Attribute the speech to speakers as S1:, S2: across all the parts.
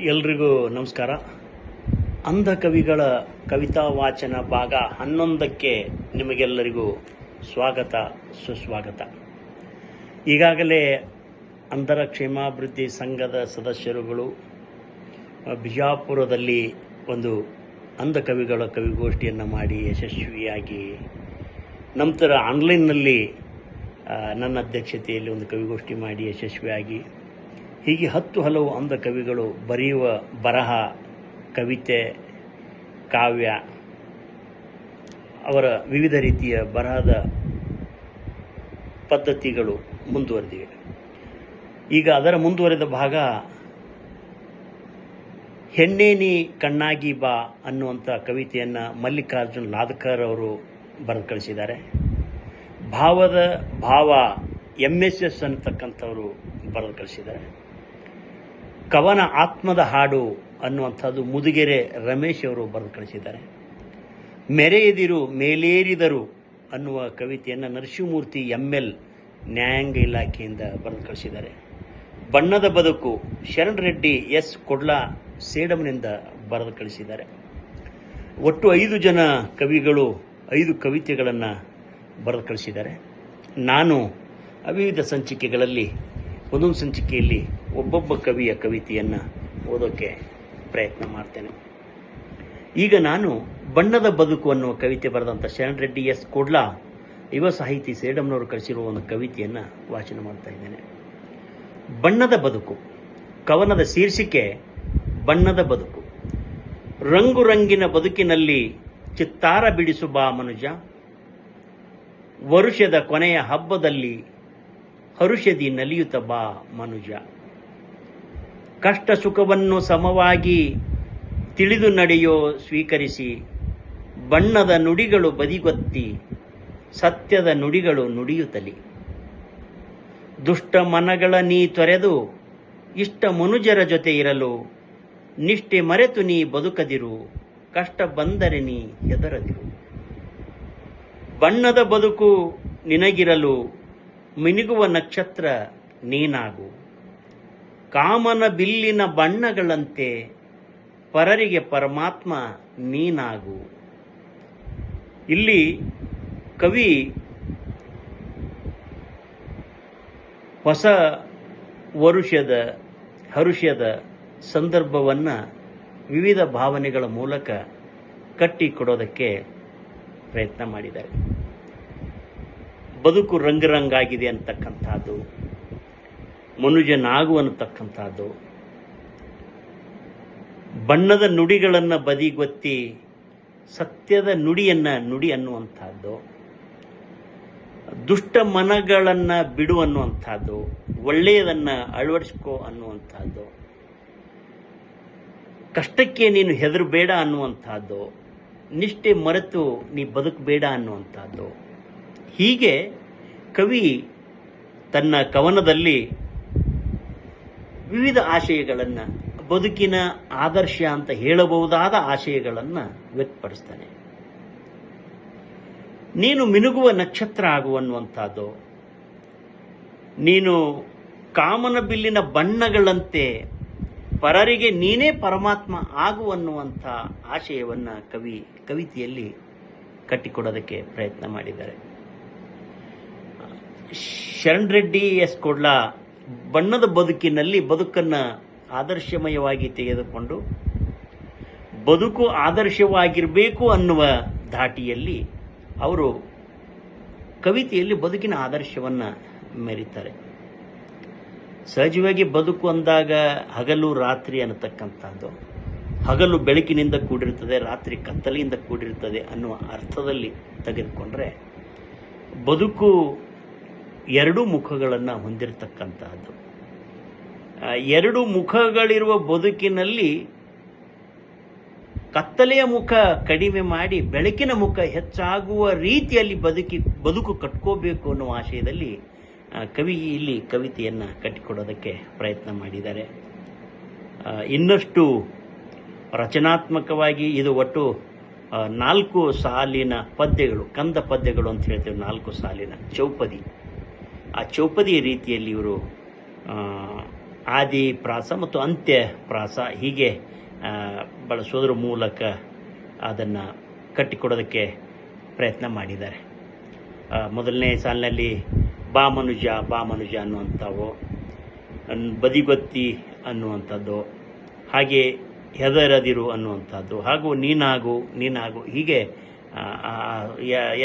S1: ಎಲ್ರಿಗೂ ನಮಸ್ಕಾರ. ಅಂಧ ಕವಿಗಳ ಕವಿತಾ ವಾಚನ ಭಾಗ 11ಕ್ಕೆ ನಿಮಗೆಲ್ಲರಿಗೂ ಸ್ವಾಗತ ಸುಸ್ವಾಗತ. ಈಗಾಗಲೇ ಅಂಧರ ಕ್ಷೇಮಾಭಿವೃದ್ಧಿ ಸಂಘದ ಸದಸ್ಯರುಗಳು ಬಿಜಾಪುರದಲ್ಲಿ ಒಂದು ಅಂಧ ಕವಿಗಳ ಕವಿಗೋಷ್ಠಿಯನ್ನು ಮಾಡಿ ಯಶಸ್ವಿಯಾಗಿ, ನಂತರ ಆನ್ಲೈನ್ನಲ್ಲಿ ನನ್ನ ಅಧ್ಯಕ್ಷತೆಯಲ್ಲಿ ಒಂದು ಕವಿಗೋಷ್ಠಿ ಮಾಡಿ ಯಶಸ್ವಿಯಾಗಿ, ಹೀಗೆ 10 ಹಲವು ಅಂಧ ಕವಿಗಳು ಬರೆಯುವ ಬರಹ, ಕವಿತೆ, ಕಾವ್ಯ, ಅವರ ವಿವಿಧ ರೀತಿಯ ಬರಹದ ಪದ್ಧತಿಗಳು ಮುಂದುವರೆದಿವೆ. ಈಗ ಅದರ ಮುಂದುವರೆದ ಭಾಗ ಹೆಣ್ಣೆ ನೀ ಕಣ್ಣಾಗಿ ಬಾ ಅನ್ನುವಂಥ ಕವಿತೆಯನ್ನು ಮಲ್ಲಿಕಾರ್ಜುನ್ ಲಾದ್ಕರ್ ಅವರು ಬರೆದು ಕಳಿಸಿದ್ದಾರೆ. ಭಾವದ ಭಾವ MS ಅನ್ನತಕ್ಕಂಥವರು ಬರೆದು ಕಳಿಸಿದ್ದಾರೆ. ಕವನ ಆತ್ಮದ ಹಾಡು ಅನ್ನುವಂಥದ್ದು ಮುದುಗೆರೆ ರಮೇಶ್ ಅವರು ಬರೆದು ಕಳಿಸಿದ್ದಾರೆ. ಮೆರೆಯದಿರು ಮೇಲೇರಿದರು ಅನ್ನುವ ಕವಿತೆಯನ್ನು ನರಸಿಂಹಮೂರ್ತಿ ML ನ್ಯಾಯಾಂಗ ಇಲಾಖೆಯಿಂದ ಬರೆದು ಕಳಿಸಿದ್ದಾರೆ. ಬಣ್ಣದ ಬದುಕು ಶರಣ್ ರೆಡ್ಡಿ S ಕೊಡ್ಲಾ ಸೇಡಂನಿಂದ ಬರೆದು ಕಳಿಸಿದ್ದಾರೆ. ಒಟ್ಟು 5 ಜನ ಕವಿಗಳು 5 ಕವಿತೆಗಳನ್ನು ಬರೆದು ಕಳಿಸಿದ್ದಾರೆ. ನಾನು ವಿವಿಧ ಸಂಚಿಕೆಗಳಲ್ಲಿ ಒಂದೊಂದು ಸಂಚಿಕೆಯಲ್ಲಿ ಒಬ್ಬೊಬ್ಬ ಕವಿಯ ಕವಿತೆಯನ್ನು ಓದೋಕ್ಕೆ ಪ್ರಯತ್ನ ಮಾಡ್ತೇನೆ. ಈಗ ನಾನು ಬಣ್ಣದ ಬದುಕು ಅನ್ನುವ ಕವಿತೆ ಬರೆದಂಥ ಶರಣ್ ರೆಡ್ಡಿ S ಕೊಡ್ಲಾ ಯುವ ಸಾಹಿತಿ ಸೇಡಂನವರು ಕಳಿಸಿರುವ ಒಂದು ಕವಿತೆಯನ್ನು ವಾಚನ ಮಾಡ್ತಾ ಇದ್ದೇನೆ. ಬಣ್ಣದ ಬದುಕು. ಕವನದ ಶೀರ್ಷಿಕೆ ಬಣ್ಣದ ಬದುಕು. ರಂಗು ರಂಗಿನ ಬದುಕಿನಲ್ಲಿ ಚಿತ್ತಾರ ಬಿಡಿಸು ಬಾ ಮನುಜ, ವರುಷದ ಕೊನೆಯ ಹಬ್ಬದಲ್ಲಿ ಹರುಷದಿ ನಲಿಯುತ್ತ ಬಾ ಮನುಜ. ಕಷ್ಟ ಸುಖವನ್ನು ಸಮವಾಗಿ ತಿಳಿದು ನಡೆಯೋ ಸ್ವೀಕರಿಸಿ, ಬಣ್ಣದ ನುಡಿಗಳು ಬದಿಗೊತ್ತಿ ಸತ್ಯದ ನುಡಿಗಳು ನುಡಿಯುತ್ತಲಿ. ದುಷ್ಟ ಮನಗಳ ನೀ ತೊರೆದು ಇಷ್ಟ ಮನುಜರ ಜೊತೆ ಇರಲು, ನಿಷ್ಠೆ ಮರೆತು ನೀ ಬದುಕದಿರು, ಕಷ್ಟ ಬಂದರೆ ನೀ ಹೆದರದಿರು. ಬಣ್ಣದ ಬದುಕು ನಿನಗಿರಲು ಮಿನುಗುವ ನಕ್ಷತ್ರ ನೀನಾಗು, ಕಾಮನ ಬಿಲ್ಲಿನ ಬಣ್ಣಗಳಂತೆ ಪರರಿಗೆ ಪರಮಾತ್ಮ ನೀನಾಗು. ಇಲ್ಲಿ ಕವಿ ಹೊಸ ಹರುಷದ ಸಂದರ್ಭವನ್ನು ವಿವಿಧ ಭಾವನೆಗಳ ಮೂಲಕ ಕಟ್ಟಿಕೊಡೋದಕ್ಕೆ ಪ್ರಯತ್ನ ಮಾಡಿದ್ದಾರೆ. ಬದುಕು ರಂಗರಂಗಾಗಿದೆ ಅಂತಕ್ಕಂಥದ್ದು, ಮನುಜನಾಗು ಅನ್ನತಕ್ಕಂಥದ್ದು, ಬಣ್ಣದ ನುಡಿಗಳನ್ನು ಬದಿಗೊತ್ತಿ ಸತ್ಯದ ನುಡಿ ಅನ್ನುವಂಥದ್ದು, ದುಷ್ಟ ಮನಗಳನ್ನು ಬಿಡು ಅನ್ನುವಂಥದ್ದು, ಒಳ್ಳೆಯದನ್ನು ಅಳವಡಿಸ್ಕೋ ಅನ್ನುವಂಥದ್ದು, ಕಷ್ಟಕ್ಕೆ ನೀನು ಹೆದರಬೇಡ ಅನ್ನುವಂಥದ್ದು, ನಿಷ್ಠೆ ಮರೆತು ನೀ ಬದುಕಬೇಡ ಅನ್ನುವಂಥದ್ದು. ಹೀಗೆ ಕವಿ ತನ್ನ ಕವನದಲ್ಲಿ ವಿವಿಧ ಆಶಯಗಳನ್ನು, ಬದುಕಿನ ಆದರ್ಶ ಅಂತ ಹೇಳಬಹುದಾದ ಆಶಯಗಳನ್ನು ವ್ಯಕ್ತಪಡಿಸ್ತಾನೆ. ನೀನು ಮಿನುಗುವ ನಕ್ಷತ್ರ ಆಗುವನ್ನುವಂಥದ್ದು, ನೀನು ಕಾಮನ ಬಿಲ್ಲಿನ ಬಣ್ಣಗಳಂತೆ ಪರರಿಗೆ ನೀನೇ ಪರಮಾತ್ಮ ಆಗುವನ್ನುವಂಥ ಆಶಯವನ್ನು ಕವಿತೆಯಲ್ಲಿ ಕಟ್ಟಿಕೊಡೋದಕ್ಕೆ ಪ್ರಯತ್ನ ಮಾಡಿದ್ದಾರೆ. ಶರಣ್ ರೆಡ್ಡಿ S ಕೊಡ್ಲಾ ಬಣ್ಣದ ಬದುಕಿನಲ್ಲಿ ಬದುಕನ್ನು ಆದರ್ಶಮಯವಾಗಿ ತೆಗೆದುಕೊಂಡು ಬದುಕು ಆದರ್ಶವಾಗಿರಬೇಕು ಅನ್ನುವ ಧಾಟಿಯಲ್ಲಿ ಅವರು ಕವಿತೆಯಲ್ಲಿ ಬದುಕಿನ ಆದರ್ಶವನ್ನು ಮೆರೀತಾರೆ. ಸಹಜವಾಗಿ ಬದುಕು ಅಂದಾಗ ಹಗಲು ರಾತ್ರಿ ಅನ್ನತಕ್ಕಂಥದ್ದು, ಹಗಲು ಬೆಳಕಿನಿಂದ ಕೂಡಿರುತ್ತದೆ, ರಾತ್ರಿ ಕತ್ತಲೆಯಿಂದ ಕೂಡಿರುತ್ತದೆ ಅನ್ನುವ ಅರ್ಥದಲ್ಲಿ ತೆಗೆದುಕೊಂಡ್ರೆ ಬದುಕು 2 ಮುಖಗಳನ್ನು ಹೊಂದಿರತಕ್ಕಂತಹದ್ದು. 2 ಮುಖಗಳಿರುವ ಬದುಕಿನಲ್ಲಿ ಕತ್ತಲೆಯ ಮುಖ ಕಡಿಮೆ ಮಾಡಿ ಬೆಳಕಿನ ಮುಖ ಹೆಚ್ಚಾಗುವ ರೀತಿಯಲ್ಲಿ ಬದುಕು ಕಟ್ಕೋಬೇಕು ಅನ್ನುವ ಆಶಯದಲ್ಲಿ ಕವಿ ಇಲ್ಲಿ ಕವಿತೆಯನ್ನು ಕಟ್ಟಿಕೊಡೋದಕ್ಕೆ ಪ್ರಯತ್ನ ಮಾಡಿದ್ದಾರೆ. ಇನ್ನಷ್ಟು ರಚನಾತ್ಮಕವಾಗಿ ಇದು ಒಟ್ಟು 4 ಸಾಲಿನ ಪದ್ಯಗಳು, ಕಂದ ಪದ್ಯಗಳು ಅಂತ ಹೇಳ್ತೇವೆ, 4 ಸಾಲಿನ ಚೌಪದಿ. ಆ ಚೌಪದಿ ರೀತಿಯಲ್ಲಿ ಇವರು ಆದಿ ಪ್ರಾಸ ಮತ್ತು ಅಂತ್ಯ ಪ್ರಾಸ ಹೀಗೆ ಬಳಸೋದ್ರ ಮೂಲಕ ಅದನ್ನು ಕಟ್ಟಿಕೊಡೋದಕ್ಕೆ ಪ್ರಯತ್ನ ಮಾಡಿದ್ದಾರೆ. ಮೊದಲನೇ ಸಾಲಿನಲ್ಲಿ ಬಾ ಮನುಜ ಅನ್ನುವಂಥವು, ಬದಿಗೊತ್ತಿ ಅನ್ನುವಂಥದ್ದು, ಹಾಗೆ ಹೆದರದಿರು ಅನ್ನುವಂಥದ್ದು, ಹಾಗೂ ನೀನಾಗು ಹೀಗೆ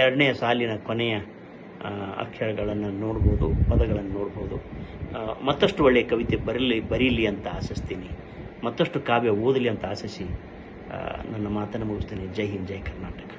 S1: ಎರಡನೇ ಸಾಲಿನ ಕೊನೆಯ ಅಕ್ಷರಗಳನ್ನು ನೋಡ್ಬೋದು, ಪದಗಳನ್ನು ನೋಡ್ಬೋದು. ಮತ್ತಷ್ಟು ಒಳ್ಳೆಯ ಕವಿತೆ ಬರೀಲಿ ಅಂತ ಆಶಿಸ್ತೀನಿ, ಮತ್ತಷ್ಟು ಕಾವ್ಯ ಓದಲಿ ಅಂತ ಆಶಿಸಿ ನನ್ನ ಮಾತನ್ನು ಮುಗಿಸ್ತೀನಿ. ಜೈ ಹಿಂದ್, ಜೈ ಕರ್ನಾಟಕ.